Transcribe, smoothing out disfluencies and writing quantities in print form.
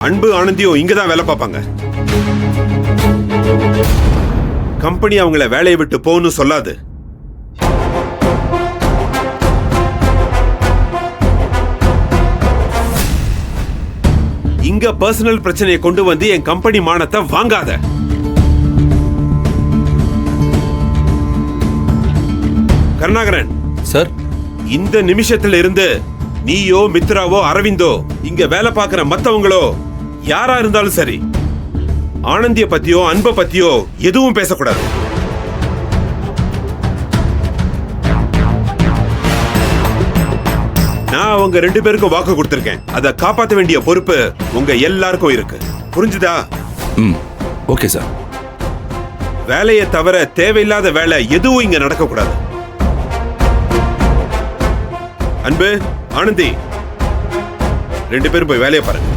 அன்பு ஆனந்தியும் இங்கதான் வேலை பார்ப்பாங்க. கம்பெனி அவங்கள வேலையை விட்டு போன்னு சொல்லாது. இங்க பர்சனல் பிரச்சனையை கொண்டு வந்து என் கம்பெனி மானத்தை வாங்காத. கருணாகரன் சார், இந்த நிமிஷத்துல இருந்து நீயோ மித்ராவோ அரவிந்தோ இங்க வேலை பார்க்கிற மத்தவங்களோ யாரா இருந்தாலும் சரி, ஆனந்திய பத்தியோ அன்பை பத்தியோ எதுவும் பேசக்கூடாது. நான் அவங்க 2 பேருக்கும் வாக்கு கொடுத்திருக்கேன். அதை காப்பாற்ற வேண்டிய பொறுப்பு உங்க எல்லாருக்கும் இருக்கு. புரிஞ்சுதா? Okay sir. வேலையை தவிர தேவையில்லாத வேலை எதுவும் இங்க நடக்க கூடாது. அன்பு, ஆனந்தி 2 பேரும் போய் வேலையை பாருங்க.